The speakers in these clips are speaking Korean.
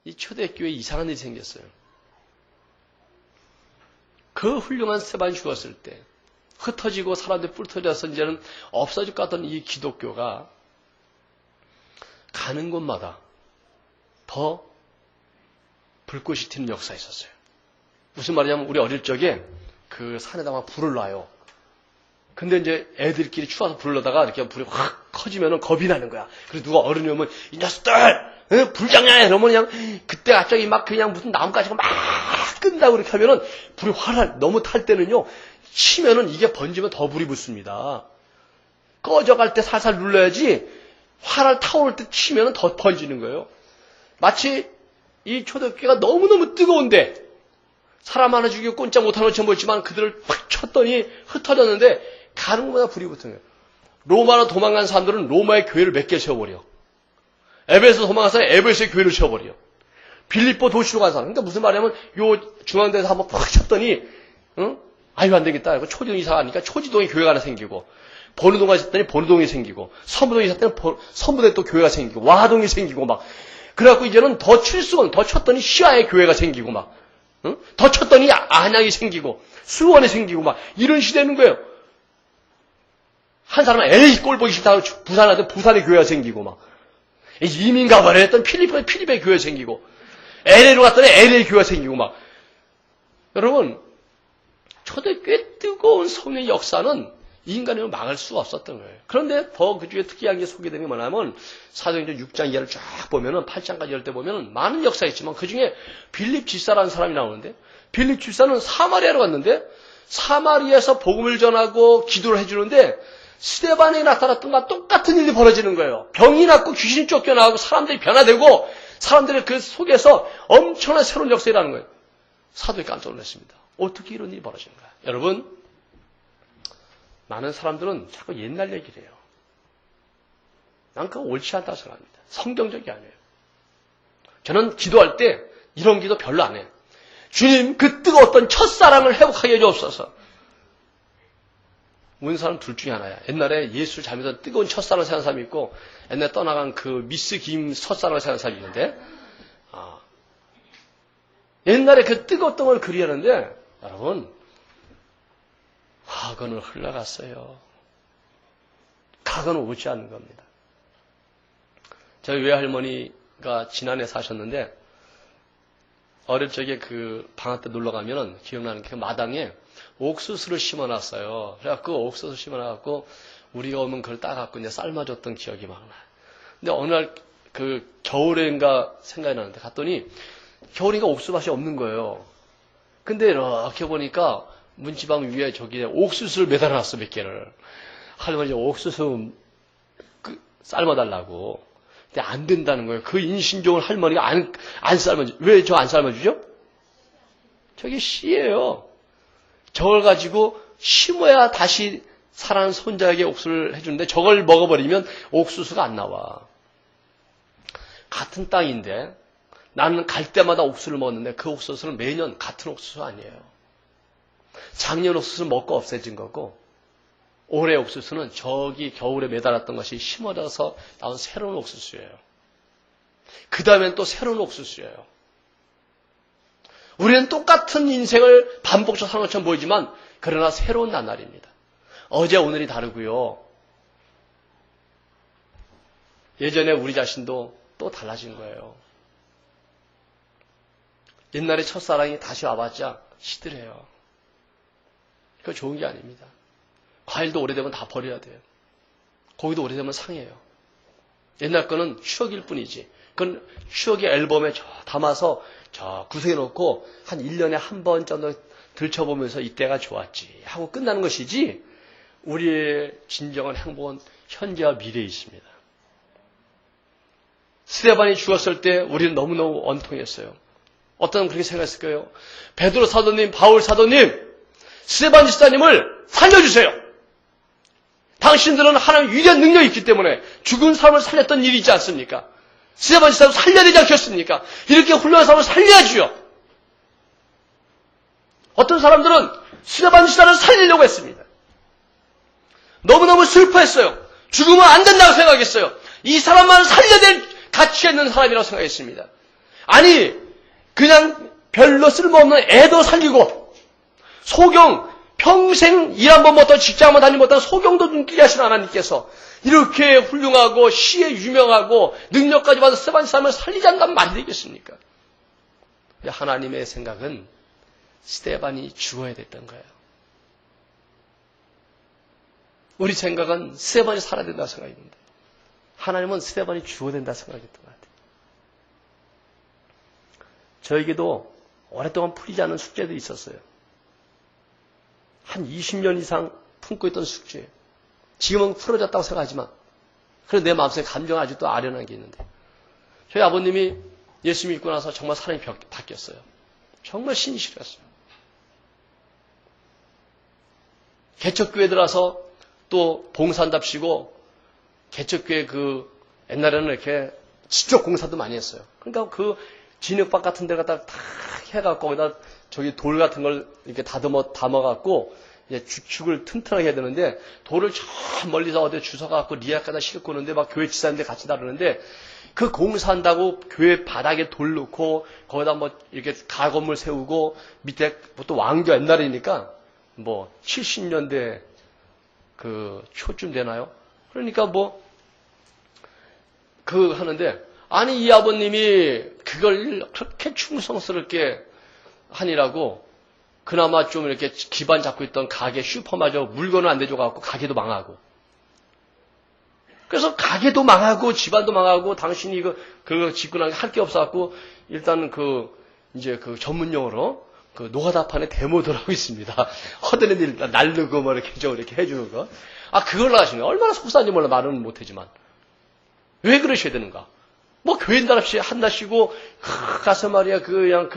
이 초대교회에 이상한 일이 생겼어요. 그 훌륭한 스데반이 죽었을 때 흩어지고 사람들이 뿔터져서 이제는 없어질 것 같던 이 기독교가 가는 곳마다 더 불꽃이 튀는 역사가 있었어요. 무슨 말이냐면 우리 어릴 적에 그 산에다가 불을 놔요. 근데 이제 애들끼리 추워서 불을 넣다가 이렇게 불이 확 커지면 겁이 나는 거야. 그래서 누가 어른이 오면 이 녀석들 불장난해 이러면 그냥 그때 갑자기 막 그냥 무슨 나뭇가지가 막 끈다고 이렇게 하면은 불이 활활 너무 탈 때는요 치면은 이게 번지면 더 불이 붙습니다. 꺼져갈 때 살살 눌러야지 활활 타오를 때 치면은 더 번지는 거예요. 마치 이 초대교회가 너무너무 뜨거운데 사람 하나 죽이고 꼼짝 못하는 것처럼 보였지만 그들을 확 쳤더니 흩어졌는데 가는 곳마다 불이 붙은 거예요. 로마로 도망간 사람들은 로마의 교회를 몇 개 세워버려. 에베소 도망간 사람이 에베소의 교회를 세워버려. 빌립보 도시로 간 사람. 그러니까 무슨 말이냐면 요 중앙대에서 한번 팍 쳤더니 아유 안 되겠다. 초지동 이사가니까 초지동에 교회가 하나 생기고 번우동에 있었더니 번우동이 생기고 서부동에 있었더니 서부동에 또 교회가 생기고 와동이 생기고 막 그래갖고 이제는 더 칠수원 더 쳤더니 시아의 교회가 생기고 막 더 쳤더니 안양이 생기고 수원이 생기고 막 이런 시대는 거예요. 한 사람은 에이 꼴 보기 싫다고 부산하던 부산의 교회가 생기고 막 이민 가버려 했던 필립의 교회가 생기고 LA로 갔더니 LA 교회가 생기고 막 여러분 초대교회 뜨거운 성령의 역사는 인간을 막을 수가 없었던 거예요. 그런데 더 그 중에 특이한 게 소개되는 게 뭐냐면 사도행전 6장 이하를 쫙 보면은 8장까지 열 때 보면은 많은 역사가 있지만 그 중에 빌립 집사라는 사람이 나오는데 빌립 집사는 사마리아로 갔는데 사마리아에서 복음을 전하고 기도를 해주는데 스데반이 나타났던 것과 똑같은 일이 벌어지는 거예요. 병이 낫고 귀신이 쫓겨나가고 사람들이 변화되고 사람들이 그 속에서 엄청난 새로운 역사가 일어나는 거예요. 사도에 깜짝 놀랐습니다. 어떻게 이런 일이 벌어지는 거야? 여러분 많은 사람들은 자꾸 옛날 얘기를 해요. 난 그거 옳지 않다고 생각합니다. 성경적이 아니에요. 저는 기도할 때 이런 기도 별로 안 해요. 주님 그 뜨거웠던 첫사랑을 회복하게 해주옵소서. 온 사람 둘 중에 하나야. 옛날에 예수를 잘 믿어 뜨거운 첫사랑을 생각하는 사람이 있고 옛날에 떠나간 그 미스 김 첫사랑을 생각하는 사람이 있는데 옛날에 그 뜨거웠던 걸 그리하는데 여러분 학원을 흘러갔어요. 학원은 오지 않는 겁니다. 저희 외할머니가 지난해 사셨는데 어릴 적에 그 방학 때 놀러 가면은 기억나는 그 마당에 옥수수를 심어놨어요. 그래갖고 옥수수 심어놔갖고 우리가 오면 그걸 따갖고 이제 삶아줬던 기억이 막 나요. 근데 어느 날 그 겨울인가 생각이 나는데 갔더니 겨울인가 옥수수밭이 없는 거예요. 근데 이렇게 보니까 문지방 위에 저기에 옥수수를 매달아놨어, 몇 개를. 할머니 옥수수 삶아달라고. 근데 안 된다는 거예요. 그 인신종을 할머니가 안 삶아주죠. 왜 저 안 삶아주죠? 저게 씨예요. 저걸 가지고 심어야 다시 살아난 손자에게 옥수수를 해주는데 저걸 먹어버리면 옥수수가 안 나와. 같은 땅인데 나는 갈 때마다 옥수수를 먹었는데 그 옥수수는 매년 같은 옥수수 아니에요. 작년 옥수수는 먹고 없어진 거고 올해 옥수수는 저기 겨울에 매달았던 것이 심어져서 나온 새로운 옥수수예요. 그 다음엔 또 새로운 옥수수예요. 우리는 똑같은 인생을 반복적으로 사는 것처럼 보이지만 그러나 새로운 나날입니다. 어제 오늘이 다르고요. 예전에 우리 자신도 또 달라진 거예요. 옛날에 첫사랑이 다시 와봤자 시들해요. 그거 좋은 게 아닙니다. 과일도 오래되면 다 버려야 돼요. 고기도 오래되면 상해요. 옛날 거는 추억일 뿐이지. 그건 추억의 앨범에 담아서 구석에 놓고 한 1년에 한 번 정도 들춰보면서 이때가 좋았지 하고 끝나는 것이지 우리의 진정한 행복은 현재와 미래에 있습니다. 스데반이 죽었을 때 우리는 너무너무 원통했어요. 어떤 그렇게 생각했을 거예요. 베드로 사도님, 바울 사도님, 스데반 집사님을 살려주세요. 당신들은 하나님의 위대한 능력이 있기 때문에 죽은 사람을 살렸던 일이 있지 않습니까? 스데반 집사님 살려야 되지 않겠습니까? 이렇게 훌륭한 사람을 살려야지요. 어떤 사람들은 스데반 집사를 살리려고 했습니다. 너무너무 슬퍼했어요. 죽으면 안 된다고 생각했어요. 이 사람만 살려야 될 가치가 있는 사람이라고 생각했습니다. 아니 그냥 별로 쓸모없는 애도 살리고 소경 평생 일 한 번 못하고 직장 한번 다니지 못한 소경도 눈길게 하시는 하나님께서 이렇게 훌륭하고 시에 유명하고 능력까지 받은 스데반 사람을 살리지 않는 말이 되겠습니까? 하나님의 생각은 스데반이 죽어야 됐던 거예요. 우리 생각은 스데반이 살아야 된다고 생각했는데 하나님은 스데반이 죽어야 된다고 생각했던 것 같아요. 저에게도 오랫동안 풀리지 않은 숙제들이 있었어요. 한 20년 이상 품고 있던 숙제예요. 지금은 풀어졌다고 생각하지만 그래도 내 마음속에 감정은 아직도 아련한 게 있는데 저희 아버님이 예수 믿고 나서 정말 사람이 바뀌었어요. 정말 신실했어요. 개척교회 들어와서 또 봉사한답시고 개척교회 옛날에는 이렇게 직접 공사도 많이 했어요. 그러니까 진흙밭 같은 데 갖다 다 해갖고 거기다 저기 돌 같은 걸 이렇게 담아갖고 이제 주축을 튼튼하게 해야 되는데 돌을 저 멀리서 어디 주워갖고 리아까지 싣고 오는데 막 교회 지사님들 같이 다루는데 그 공사한다고 교회 바닥에 돌 넣고 거기다 뭐 이렇게 가건물 세우고 밑에 또 왕교 옛날이니까 뭐 70년대 초쯤 되나요? 그러니까 하는데 아니 이 아버님이 그걸 그렇게 충성스럽게 하니라고 그나마 좀 이렇게 기반 잡고 있던 가게 슈퍼마저 물건을 안 대줘갖고 가게도 망하고 그래서 가게도 망하고 집안도 망하고 당신이 그거 짓고 난 게 할 게 없어갖고 일단 이제 전문용어로 노가다판에 데모들 하고 있습니다. 허드렛 일 날르고 뭐 이렇게 이렇게 해주는 거. 그걸 하시네. 얼마나 속상한지 몰라 말은 못하지만 왜 그러셔야 되는가? 교인답시 한다시고 가서 말이야 그냥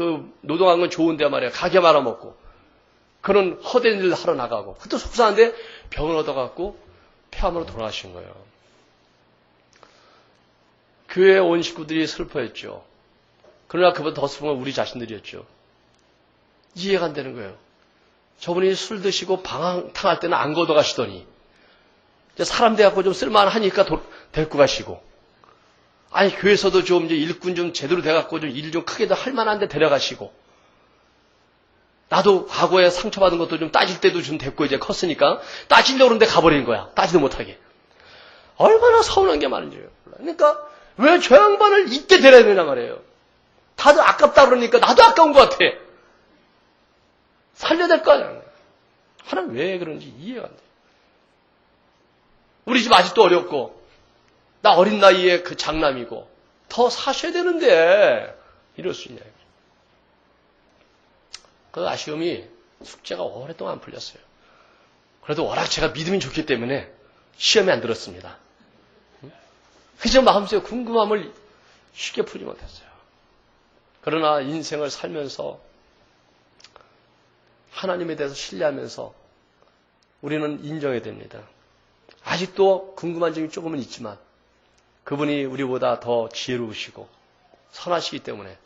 노동한 건 좋은데 말이야 가게 말아먹고 그런 헛된 일 하러 나가고 그것도 속상한데 병을 얻어갖고 폐암으로 돌아가신 거예요. 교회에 온 식구들이 슬퍼했죠. 그러나 그보다 더 슬픈 건 우리 자신들이었죠. 이해가 안 되는 거예요. 저분이 술 드시고 방탕할 때는 안 걷어가시더니 사람 돼갖고 좀 쓸만하니까 데리고 가시고 아니 교회에서도 좀 이제 일꾼 좀 제대로 돼갖고 좀 일 좀 크게 더 할 만한데 데려가시고 나도 과거에 상처받은 것도 좀 따질 때도 좀 됐고 이제 컸으니까 따지려고 그러는데 가버린 거야. 따지도 못하게. 얼마나 서운한 게 많은지요. 그러니까 왜 저 양반을 잊게 데려야 되냐 말이에요. 다들 아깝다 그러니까 나도 아까운 것 같아. 살려야 될 거 아니야. 하나님 왜 그런지 이해가 안 돼. 우리 집 아직도 어렵고 나 어린 나이에 장남이고 더 사셔야 되는데 이럴 수 있냐. 그 아쉬움이 숙제가 오랫동안 안 풀렸어요. 그래도 워낙 제가 믿음이 좋기 때문에 시험에 안 들었습니다. 그저 마음속에 궁금함을 쉽게 풀지 못했어요. 그러나 인생을 살면서 하나님에 대해서 신뢰하면서 우리는 인정해야 됩니다. 아직도 궁금한 점이 조금은 있지만 그분이 우리보다 더 지혜로우시고 선하시기 때문에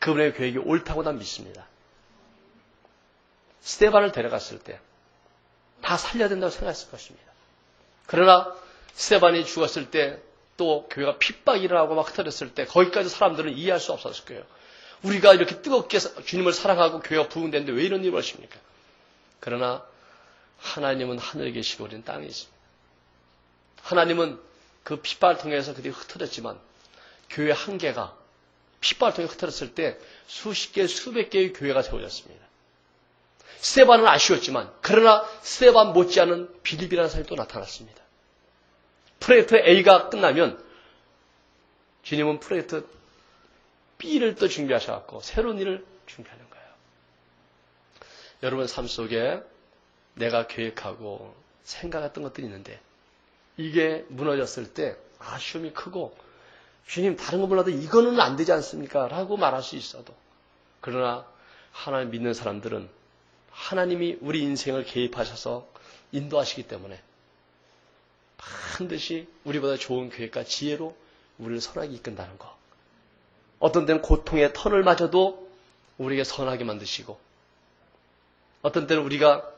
그분의 계획이 옳다고 난 믿습니다. 스데반을 데려갔을 때 다 살려야 된다고 생각했을 것입니다. 그러나 스데반이 죽었을 때 또 교회가 핍박이 일어나고 막 흩어졌을 때 거기까지 사람들은 이해할 수 없었을 거예요. 우리가 이렇게 뜨겁게 주님을 사랑하고 교회가 부흥되는데 왜 이런 일을 하십니까? 그러나 하나님은 하늘에 계시고 우리는 땅에 있습니다. 하나님은 그 핍박을 통해서 그들이 흩어졌지만 교회 한 개가 핍박을 통해 흩어졌을 때 수십 개, 수백 개의 교회가 세워졌습니다. 스데반은 아쉬웠지만 그러나 스데반 못지않은 빌립이라는 사람이 또 나타났습니다. 프로젝트 A가 끝나면 주님은 프로젝트 B를 또 준비하셔서 새로운 일을 준비하는 거예요. 여러분 삶 속에 내가 계획하고 생각했던 것들이 있는데 이게 무너졌을 때 아쉬움이 크고 주님 다른 거 몰라도 이거는 안 되지 않습니까? 라고 말할 수 있어도 그러나 하나님 믿는 사람들은 하나님이 우리 인생을 개입하셔서 인도하시기 때문에 반드시 우리보다 좋은 계획과 지혜로 우리를 선하게 이끈다는 것. 어떤 때는 고통의 턴을 맞아도 우리에게 선하게 만드시고 어떤 때는 우리가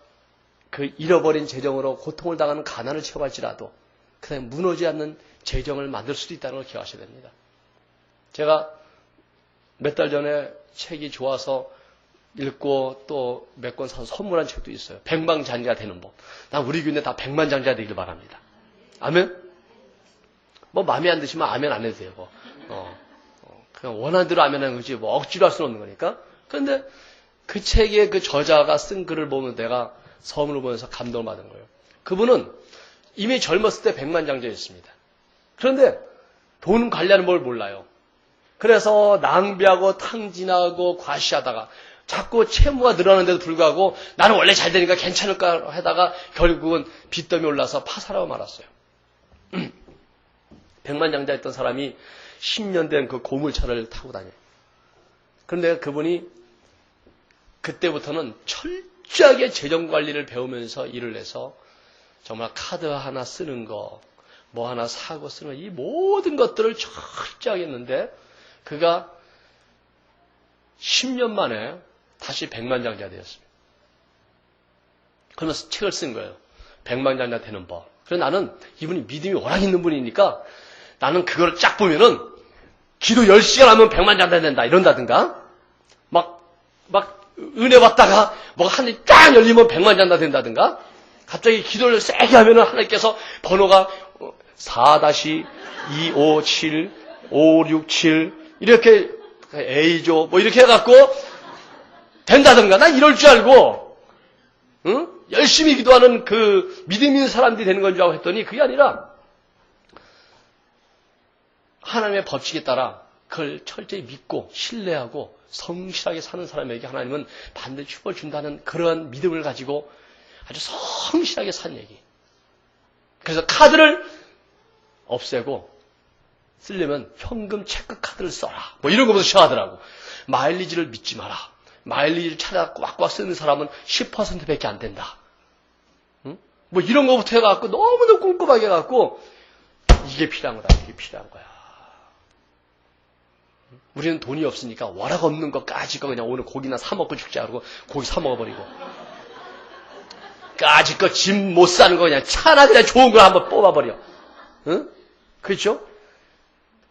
그 잃어버린 재정으로 고통을 당하는 가난을 채워갈지라도 그다음에 무너지지 않는 재정을 만들 수도 있다는 걸 기억하셔야 됩니다. 제가 몇 달 전에 책이 좋아서 읽고 또 몇 권 사서 선물한 책도 있어요. 백만장자가 되는 법. 난 우리 교인들 다 백만장자가 되길 바랍니다. 아멘? 뭐 마음에 안 드시면 아멘 안 해도 되고. 그냥 원하는 대로 아멘 하는 거지 뭐 억지로 할 수는 없는 거니까. 그런데 그 책의 그 저자가 쓴 글을 보면 내가 서문을 보면서 감동을 받은 거예요. 그분은 이미 젊었을 때 백만장자였습니다. 그런데 돈 관리하는 걸 몰라요. 그래서 낭비하고 탕진하고 과시하다가 자꾸 채무가 늘어나는데도 불구하고 나는 원래 잘 되니까 괜찮을까 하다가 결국은 빚더미 올라서 파산하고 말았어요. 백만장자였던 사람이 10년 된 그 고물차를 타고 다녀요. 그런데 그분이 그때부터는 철저하게 재정관리를 배우면서 일을 해서 정말 카드 하나 쓰는 거, 뭐 하나 사고 쓰는 거, 이 모든 것들을 철저하게 했는데 그가 10년 만에 다시 백만장자 되었습니다. 그러면서 책을 쓴 거예요. 백만장자 되는 법. 그래서 나는 이분이 믿음이 워낙 있는 분이니까 나는 그걸 쫙 보면은 기도 10시간 하면 백만장자 된다 이런다든가 막 은혜 받다가 뭐 하늘이 쫙 열리면 백만장자 된다든가 갑자기 기도를 세게 하면은 하나님께서 번호가 4-257-567 이렇게 A조 뭐 이렇게 해갖고 된다든가 난 이럴 줄 알고 응? 열심히 기도하는 그 믿음 있는 사람들이 되는 건 줄 알고 했더니 그게 아니라 하나님의 법칙에 따라 그걸 철저히 믿고 신뢰하고 성실하게 사는 사람에게 하나님은 반드시 축복을 준다는 그런 믿음을 가지고 아주 성실하게 산 얘기. 그래서 카드를 없애고 쓰려면 현금 체크 카드를 써라. 뭐 이런 거부터 시작하더라고. 마일리지를 믿지 마라. 마일리지를 찾아 꽉꽉 쓰는 사람은 10%밖에 안 된다. 응? 뭐 이런 거부터 해갖고 너무너무 꼼꼼하게 해갖고 이게 필요한 거다. 이게 필요한 거야. 우리는 돈이 없으니까 워낙 없는 거 까짓 거 그냥 오늘 고기나 사 먹고 죽자 그러고 고기 사 먹어버리고 까짓 거 집 못 사는 거 그냥 차나 그냥 좋은 거 한번 뽑아버려. 응? 그렇죠?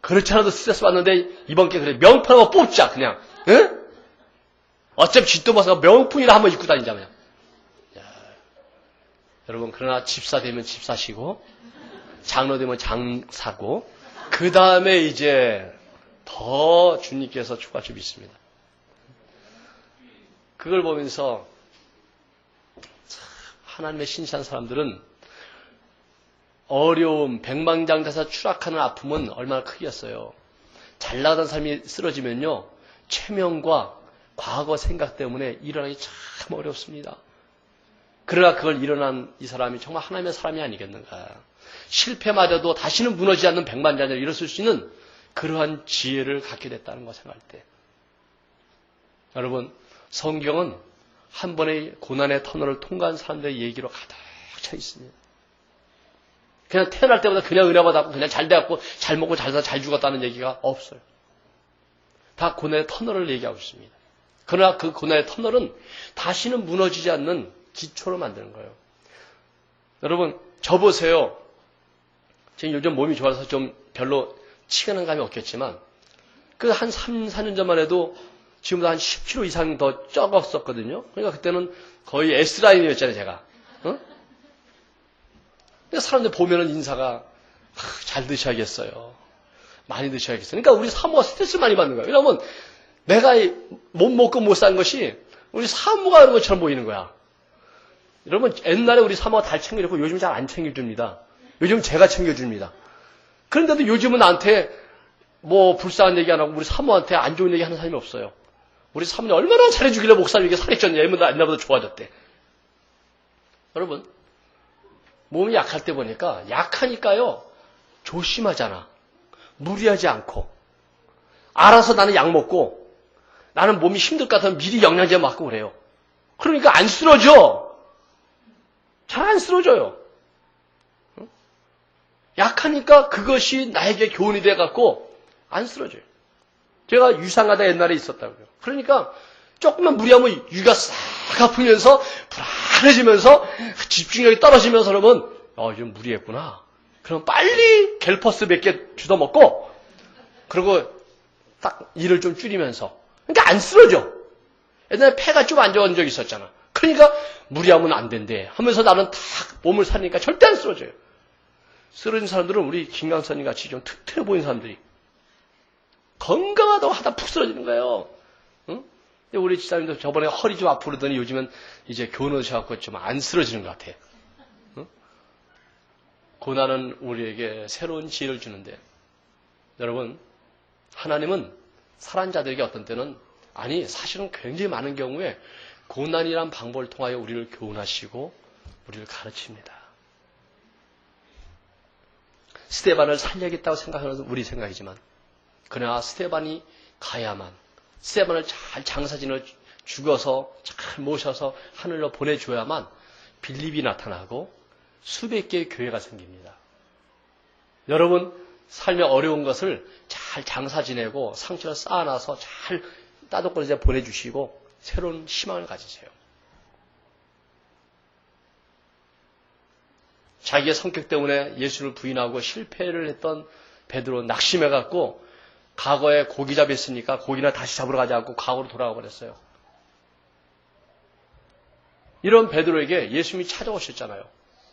그렇지 않아도 스트레스 받는데 이번 게 그래 명품 한번 뽑자 그냥. 응? 어차피 쥐도 못 사고 명품이라 한번 입고 다니자 그냥. 야, 여러분 그러나 집사 되면 집 사시고 장로 되면 장 사고 그 다음에 이제 더 주님께서 축복할 줄 믿습니다. 그걸 보면서 하나님의 신실한 사람들은 어려움, 백만장자에서 추락하는 아픔은 얼마나 크겠어요. 잘 나가던 삶이 쓰러지면요. 체면과 과거 생각 때문에 일어나기 참 어렵습니다. 그러나 그걸 일어난 이 사람이 정말 하나님의 사람이 아니겠는가. 실패마저도 다시는 무너지지 않는 백만장자를 일었을 수 있는 그러한 지혜를 갖게 됐다는 거 생각할 때. 여러분, 성경은 한 번의 고난의 터널을 통과한 사람들의 얘기로 가득 차 있습니다. 그냥 태어날 때보다 그냥 은혜 받았고 그냥 잘 돼갖고 잘 먹고 잘 살아 잘 죽었다는 얘기가 없어요. 다 고난의 터널을 얘기하고 있습니다. 그러나 그 고난의 터널은 다시는 무너지지 않는 기초로 만드는 거예요. 여러분, 저 보세요. 지금 요즘 몸이 좋아서 좀 별로 치근한 감이 없겠지만 그 한 3, 4년 전만 해도 지금보다 한 10kg 이상 더 적었었거든요. 그러니까 그때는 거의 S라인이었잖아요, 제가. 어? 그러니까 사람들 보면은 인사가 잘 드셔야겠어요. 많이 드셔야겠어요. 그러니까 우리 사모가 스트레스를 많이 받는 거예요. 왜냐하면 내가 못 먹고 못 사는 것이 우리 사모가 그런 것처럼 보이는 거야. 여러분 옛날에 우리 사모가 잘 챙겨줬고 요즘 잘 안 챙겨줍니다. 요즘 제가 챙겨줍니다. 그런데도 요즘은 나한테 뭐 불쌍한 얘기 안 하고 우리 사모한테 안 좋은 얘기 하는 사람이 없어요. 우리 사모님 얼마나 잘해주길래 목사님에게 살이 쪘냐. 옛날보다 좋아졌대. 여러분 몸이 약할 때 보니까 약하니까요. 조심하잖아. 무리하지 않고 알아서 나는 약 먹고 나는 몸이 힘들 것 같으면 미리 영양제 맞고 그래요. 그러니까 안 쓰러져. 잘 안 쓰러져요. 약하니까 그것이 나에게 교훈이 돼갖고 안 쓰러져요. 제가 유상하다 옛날에 있었다고요. 그러니까 조금만 무리하면 위가 싹 아프면서 불안해지면서 집중력이 떨어지면서 그러면 좀 무리했구나. 그럼 빨리 갤퍼스 몇 개 주워 먹고 그리고 딱 일을 좀 줄이면서. 그러니까 안 쓰러져. 옛날에 폐가 좀 안 좋은 적이 있었잖아. 그러니까 무리하면 안 된대 하면서 나는 탁 몸을 사니까 절대 안 쓰러져요. 쓰러진 사람들은 우리 김강선님 같이 좀 튼튼해 보이는 사람들이 건강하다고 하다 푹 쓰러지는 거예요. 응? 우리 집사님도 저번에 허리 좀 아프더니 요즘은 이제 교훈하셔갖고 좀 안 쓰러지는 것 같아. 응? 고난은 우리에게 새로운 지혜를 주는데, 여러분, 하나님은 살아난 자들에게 어떤 때는, 아니 사실은 굉장히 많은 경우에 고난이란 방법을 통하여 우리를 교훈하시고 우리를 가르칩니다. 스데반을 살려야겠다고 생각하는 우리 생각이지만, 그러나 스데반이 가야만, 스데반을 잘 장사진을 죽어서 잘 모셔서 하늘로 보내줘야만 빌립이 나타나고 수백 개의 교회가 생깁니다. 여러분, 삶의 어려운 것을 잘 장사 지내고 상처를 쌓아놔서 잘 따독거리자 보내주시고 새로운 희망을 가지세요. 자기의 성격 때문에 예수를 부인하고 실패를 했던 베드로 낙심해갖고 과거에 고기 잡았으니까 고기나 다시 잡으러 가지 않고 과거로 돌아가 버렸어요. 이런 베드로에게 예수님이 찾아오셨잖아요.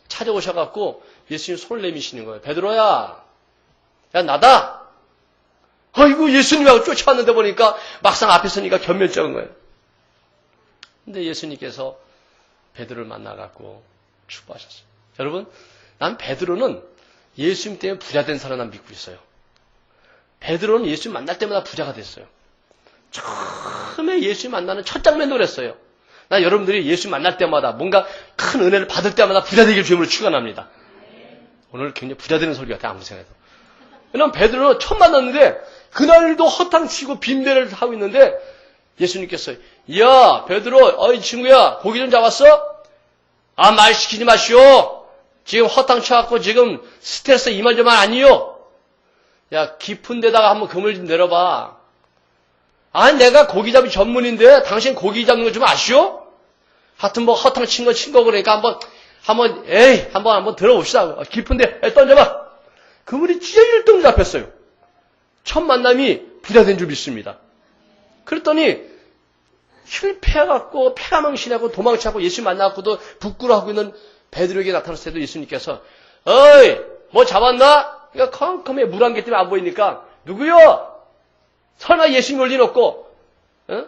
찾아오셔갖고 예수님 손을 내미시는 거예요. 베드로야, 야 나다. 아이고 예수님하고 쫓아왔는데 보니까 막상 앞에 서니까 견면적인 거예요. 근데 예수님께서 베드로를 만나갖고 축복하셨어요. 여러분, 난 베드로는 예수님 때문에 부자 된 사람 난 믿고 있어요. 베드로는 예수님 만날 때마다 부자가 됐어요. 처음에 예수님 만나는 첫 장면도 그랬어요. 난 여러분들이 예수님 만날 때마다 뭔가 큰 은혜를 받을 때마다 부자 되길 주님으로 축원합니다. 오늘 굉장히 부자 되는 소리 같아요. 아무리 생각해도. 왜냐면 베드로는 처음 만났는데 그날도 허탕치고 빈배를 하고 있는데 예수님께서 야 베드로 어이 친구야 고기 좀 잡았어? 아 말 시키지 마시오. 지금 허탕쳐갖고 지금 스트레스 이만저만 아니요. 야 깊은 데다가 한번 그물 좀 내려봐. 아 내가 고기 잡이 전문인데 당신 고기 잡는 거 좀 아시오? 하여튼 뭐 허탕친 거 그러니까 한번 들어봅시다. 깊은 데 던져봐. 그물이 찢어질 정도 잡혔어요. 첫 만남이 부자 된 줄 믿습니다. 그랬더니 실패해갖고 폐가 망신하고 도망치고 예수 만나갖고도 부끄러워하고 있는 베드로에게 나타났을 때도 예수님께서 어이 뭐 잡았나? 그러니까 컴컴해 물 한 개 때문에 안 보이니까 누구요? 설마 예수님 올 일 없고 어?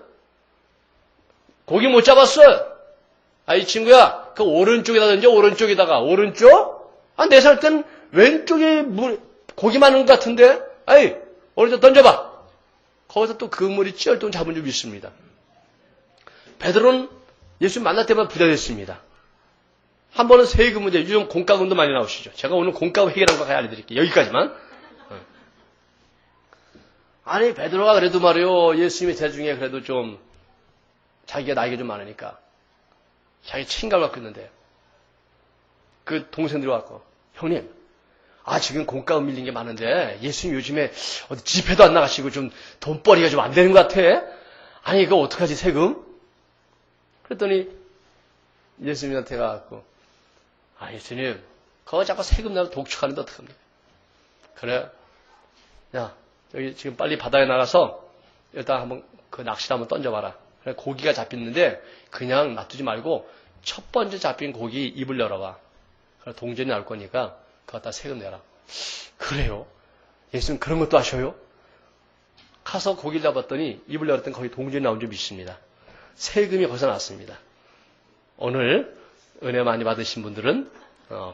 고기 못 잡았어? 아 이 친구야 그 오른쪽에다 던져. 오른쪽에다가. 오른쪽? 아 내 살 땐 왼쪽에 고기 많은 것 같은데 아이 오른쪽 던져봐. 거기서 또 그물이 찌얼동 잡은 줄 믿습니다. 베드로는 예수 만날 때마다 부자 됐습니다. 한 번은 세금 문제, 요즘 공과금도 많이 나오시죠. 제가 오늘 공과금 해결한 거 알려드릴게요. 여기까지만. 아니 베드로가 그래도 말이요 예수님의 제 중에 그래도 좀 자기가 나이가 좀 많으니까 자기 책임감을 갖고 있는데 그 동생들이 왔고 형님 지금 공과금 밀린 게 많은데 예수님 요즘에 어디 집회도 안 나가시고 좀 돈벌이가 좀 안 되는 것 같아. 아니 이거 어떡하지 세금? 그랬더니 예수님한테 가갖고 예수님 그거 자꾸 세금 내고 독촉하는데 어떡합니까? 그래 야 여기 지금 빨리 바다에 나가서 일단 한번 그 낚시를 한번 던져봐라. 그래 고기가 잡혔는데 그냥 놔두지 말고 첫 번째 잡힌 고기 입을 열어봐. 그래 동전이 나올 거니까 그거 다 세금 내라. 그래요? 예수님 그런 것도 하셔요? 가서 고기를 잡았더니 입을 열었더니 거기 동전이 나온 줄 믿습니다. 세금이 거기서 나왔습니다. 오늘 은혜 많이 받으신 분들은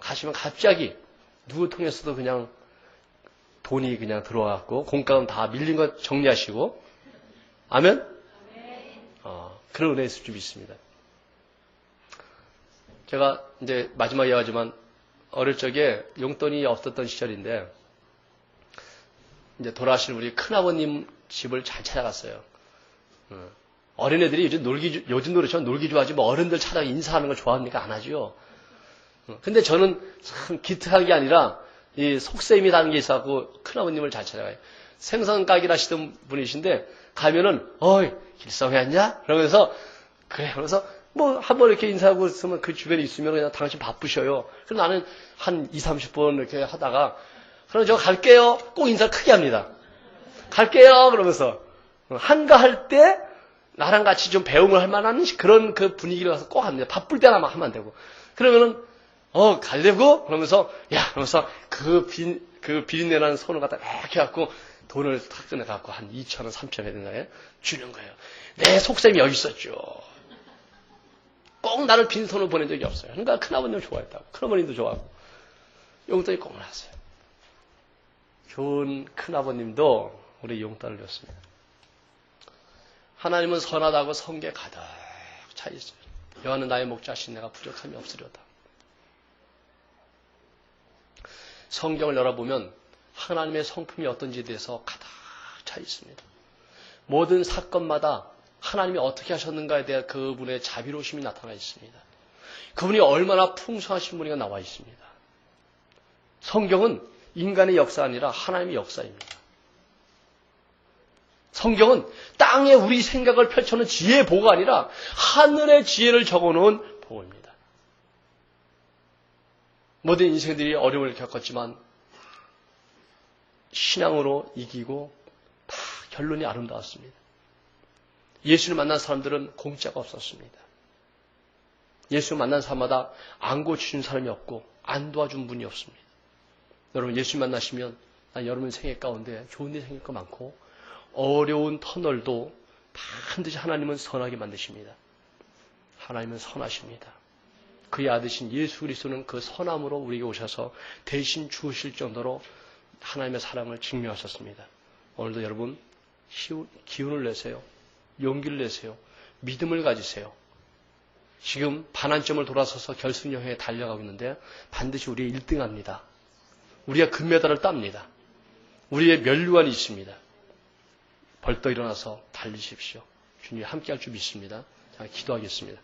가시면 갑자기 누구 통해서도 그냥 돈이 그냥 들어와갖고 공과금 다 밀린 거 정리하시고 아멘? 그런 은혜 있을 줄 믿습니다. 제가 이제 마지막 이야기하지만 어릴 적에 용돈이 없었던 시절인데 이제 돌아가신 우리 큰아버님 집을 잘 찾아갔어요. 어린애들이 요즘 노래처럼 놀기 좋아하지 뭐 어른들 찾아가 인사하는 걸 좋아합니까? 안 하죠. 근데 저는 참 기특한 게 아니라 이 속셈이 다는 게 있어갖고 큰아버님을 잘 찾아가요. 생선 가게를 하시던 분이신데 가면은 어이 길성이 왔냐? 그러면서 그래 그래서 뭐 한번 이렇게 인사하고 있으면 그 주변에 있으면 그냥 당신 바쁘셔요. 그래서 나는 한 20, 30분 이렇게 하다가 그럼 저 갈게요. 꼭 인사를 크게 합니다. 갈게요. 그러면서 한가할 때 나랑 같이 좀 배움을 할 만한 그런 그 분위기를 가서 꼭 합니다. 바쁠 때나 막 하면 안 되고. 그러면은 갈래고? 그러면서 그러면서 그 비린내나는 손을 갖다 이렇게 갖고 돈을 탁 꺼내갖고 한 2,000원, 3,000원 된다에 주는 거예요. 내 속셈이 여기 있었죠. 꼭 나를 빈손으로 보낸 적이 없어요. 그러니까 큰아버님을 좋아했다고. 큰어머님도 좋아하고. 용돈이 꼭 나왔어요. 좋은 큰아버님도 우리 용돈을 줬습니다. 하나님은 선하다고 성경에 가득 차 있어요. 여호와는 나의 목자신 내가 부족함이 없으려다. 성경을 열어보면 하나님의 성품이 어떤지에 대해서 가득 차 있습니다. 모든 사건마다 하나님이 어떻게 하셨는가에 대한 그분의 자비로우심이 나타나 있습니다. 그분이 얼마나 풍성하신 분이가 나와 있습니다. 성경은 인간의 역사가 아니라 하나님의 역사입니다. 성경은 땅에 우리 생각을 펼쳐놓은 지혜의 보가 아니라 하늘의 지혜를 적어놓은 보입니다. 모든 인생들이 어려움을 겪었지만 신앙으로 이기고 다 결론이 아름다웠습니다. 예수를 만난 사람들은 공짜가 없었습니다. 예수를 만난 사람마다 안 고쳐준 사람이 없고 안 도와준 분이 없습니다. 여러분 예수 만나시면 여러분 생애 가운데 좋은 일 생길 거 많고 어려운 터널도 반드시 하나님은 선하게 만드십니다. 하나님은 선하십니다. 그의 아들이신 예수 그리스도는 그 선함으로 우리에게 오셔서 대신 주실 정도로 하나님의 사랑을 증명하셨습니다. 오늘도 여러분 기운을 내세요. 용기를 내세요. 믿음을 가지세요. 지금 반환점을 돌아서서 결승여행에 달려가고 있는데 반드시 우리의 1등합니다. 우리가 금메달을 땁니다. 우리의 면류관이 있습니다. 벌떡 일어나서 달리십시오. 주님이 함께할 줄 믿습니다. 자, 기도하겠습니다.